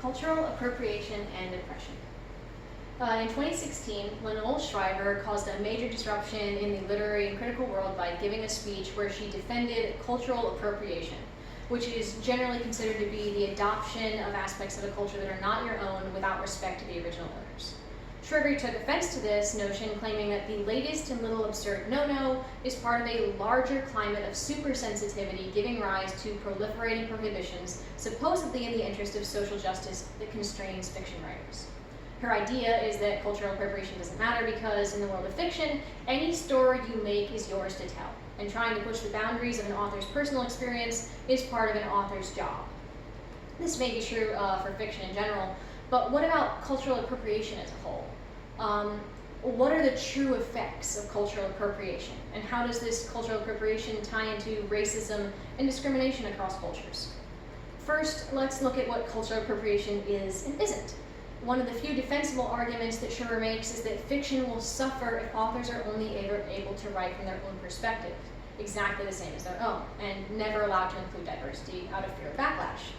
Cultural Appropriation and Oppression. In 2016, Lenore Shriver caused a major disruption in the literary and critical world by giving a speech where she defended cultural appropriation, which is generally considered to be the adoption of aspects of a culture that are not your own without respect to the original owners. Shriver took offense to this notion, claiming that the latest and little absurd no-no is part of a larger climate of supersensitivity giving rise to proliferating prohibitions, supposedly in the interest of social justice that constrains fiction writers. Her idea is that cultural appropriation doesn't matter because, in the world of fiction, any story you make is yours to tell, and trying to push the boundaries of an author's personal experience is part of an author's job. This may be true for fiction in general, but what about cultural appropriation as a whole? What are the true effects of cultural appropriation, and how does this cultural appropriation tie into racism and discrimination across cultures? First, let's look at what cultural appropriation is and isn't. One of the few defensible arguments that Shriver makes is that fiction will suffer if authors are only able to write from their own perspective, exactly the same as their own, and never allowed to include diversity out of fear of backlash.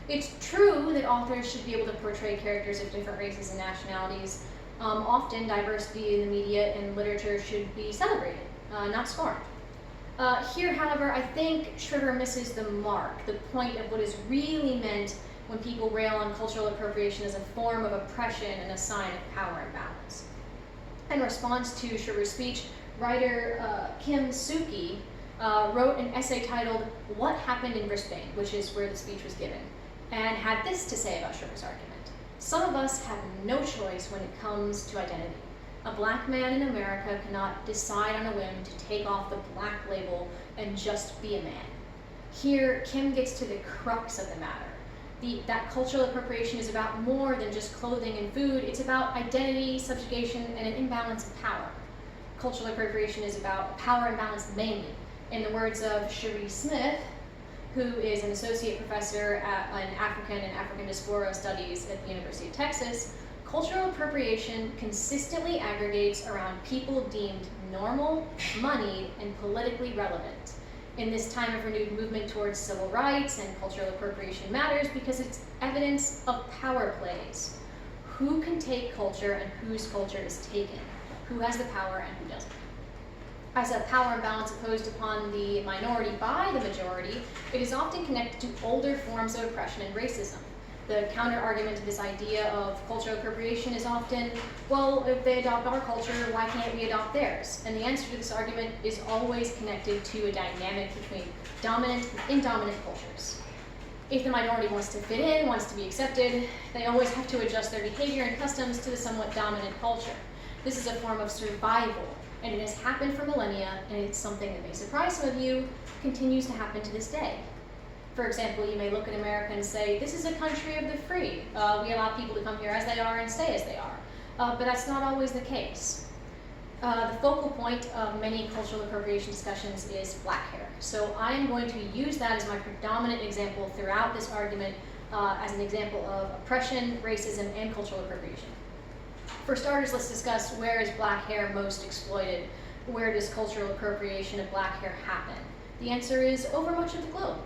It's true that authors should be able to portray characters of different races and nationalities. Often, diversity in the media and literature should be celebrated, not scorned. Here, however, I think Shriver misses the mark, the point of what is really meant when people rail on cultural appropriation as a form of oppression and a sign of power imbalance. In response to Shriver's speech, writer Kim Suki wrote an essay titled "What Happened in Brisbane," which is where the speech was given, and had this to say about Shriver's argument. Some of us have no choice when it comes to identity. A black man in America cannot decide on a whim to take off the black label and just be a man. Here, Kim gets to the crux of the matter. That cultural appropriation is about more than just clothing and food. It's about identity, subjugation, and an imbalance of power. Cultural appropriation is about a power imbalance mainly. In the words of Cherie Smith, who is an associate professor in African and African diaspora studies at the University of Texas, cultural appropriation consistently aggregates around people deemed normal, moneyed, and politically relevant. In this time of renewed movement towards civil rights, and cultural appropriation matters because it's evidence of power plays. Who can take culture and whose culture is taken? Who has the power and who doesn't? As a power imbalance imposed upon the minority by the majority, it is often connected to older forms of oppression and racism. The counter-argument to this idea of cultural appropriation is often, well, if they adopt our culture, why can't we adopt theirs? And the answer to this argument is always connected to a dynamic between dominant and indominant cultures. If the minority wants to fit in, wants to be accepted, they always have to adjust their behavior and customs to the somewhat dominant culture. This is a form of survival, and it has happened for millennia, and it's something that may surprise some of you, continues to happen to this day. For example, you may look at America and say, this is a country of the free. We allow people to come here as they are and stay as they are. But that's not always the case. The focal point of many cultural appropriation discussions is black hair. So I am going to use that as my predominant example throughout this argument as an example of oppression, racism, and cultural appropriation. For starters, let's discuss where is black hair most exploited? Where does cultural appropriation of black hair happen? The answer is over much of the globe.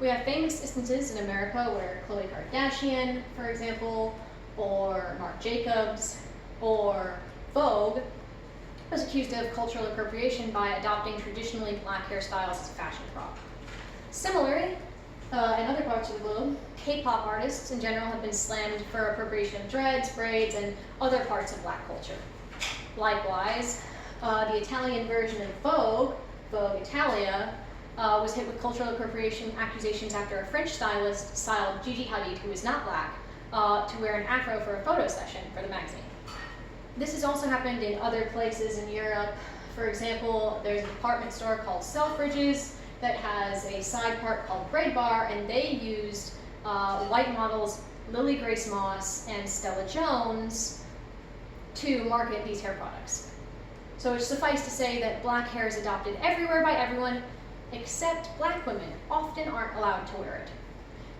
We have famous instances in America where Khloe Kardashian, for example, or Marc Jacobs, or Vogue was accused of cultural appropriation by adopting traditionally black hairstyles as a fashion prop. Similarly, in other parts of the globe, K-pop artists in general have been slammed for appropriation of dreads, braids, and other parts of black culture. Likewise, the Italian version of Vogue, Vogue Italia, was hit with cultural appropriation accusations after a French stylist styled Gigi Hadid, who is not black, to wear an afro for a photo session for the magazine. This has also happened in other places in Europe. For example, there's a department store called Selfridges that has a side part called Braid Bar, and they used white models Lily Grace Moss and Stella Jones to market these hair products. So it's suffice to say that black hair is adopted everywhere by everyone, except black women often aren't allowed to wear it.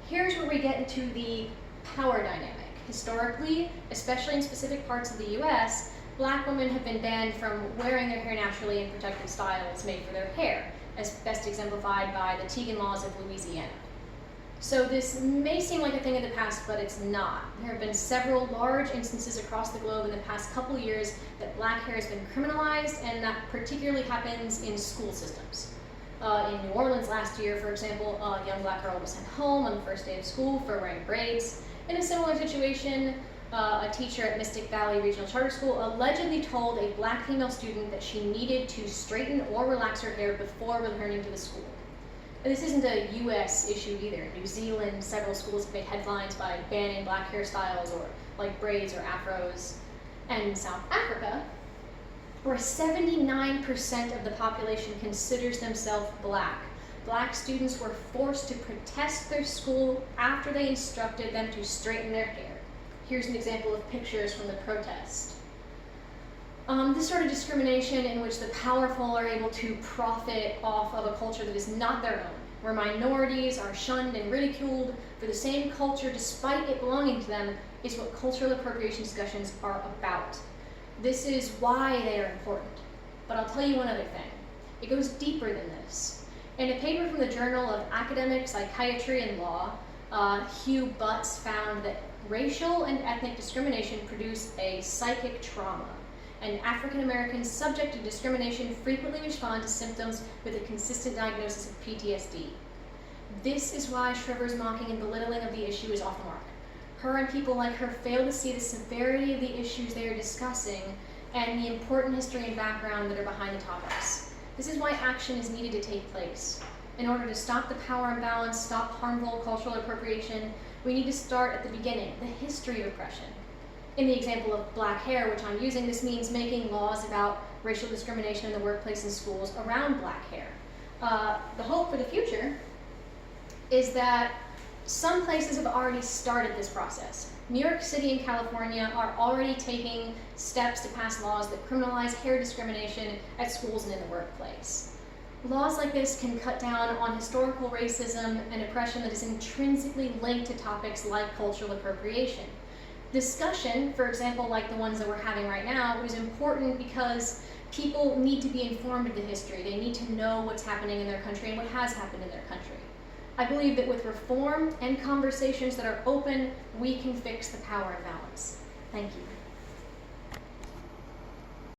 Here's where we get into the power dynamic. Historically, especially in specific parts of the US, black women have been banned from wearing their hair naturally in protective styles made for their hair, as best exemplified by the Tegan laws of Louisiana. So this may seem like a thing of the past, but it's not. There have been several large instances across the globe in the past couple years that black hair has been criminalized, and that particularly happens in school systems. In New Orleans last year, for example, a young black girl was sent home on the first day of school for wearing braids. In a similar situation, a teacher at Mystic Valley Regional Charter School allegedly told a black female student that she needed to straighten or relax her hair before returning to the school. But this isn't a US issue either. In New Zealand, several schools have made headlines by banning black hairstyles or like braids or afros. And in South Africa, where 79% of the population considers themselves black, black students were forced to protest their school after they instructed them to straighten their hair. Here's an example of pictures from the protest. This sort of discrimination in which the powerful are able to profit off of a culture that is not their own, where minorities are shunned and ridiculed for the same culture despite it belonging to them, is what cultural appropriation discussions are about. This is why they are important. But I'll tell you one other thing. It goes deeper than this. In a paper from the Journal of Academic Psychiatry and Law, Hugh Butts found that racial and ethnic discrimination produce a psychic trauma, and African Americans subject to discrimination frequently respond to symptoms with a consistent diagnosis of PTSD. This is why Shriver's mocking and belittling of the issue is off the mark. Her and people like her fail to see the severity of the issues they are discussing and the important history and background that are behind the topics. This is why action is needed to take place. In order to stop the power imbalance, stop harmful cultural appropriation, we need to start at the beginning, the history of oppression. In the example of black hair, which I'm using, this means making laws about racial discrimination in the workplace and schools around black hair. The hope for the future is that some places have already started this process. New York City and California are already taking steps to pass laws that criminalize hair discrimination at schools and in the workplace. Laws like this can cut down on historical racism and oppression that is intrinsically linked to topics like cultural appropriation. Discussion, for example, like the ones that we're having right now, is important because people need to be informed of the history. They need to know what's happening in their country and what has happened in their country. I believe that with reform and conversations that are open, we can fix the power imbalance. Thank you.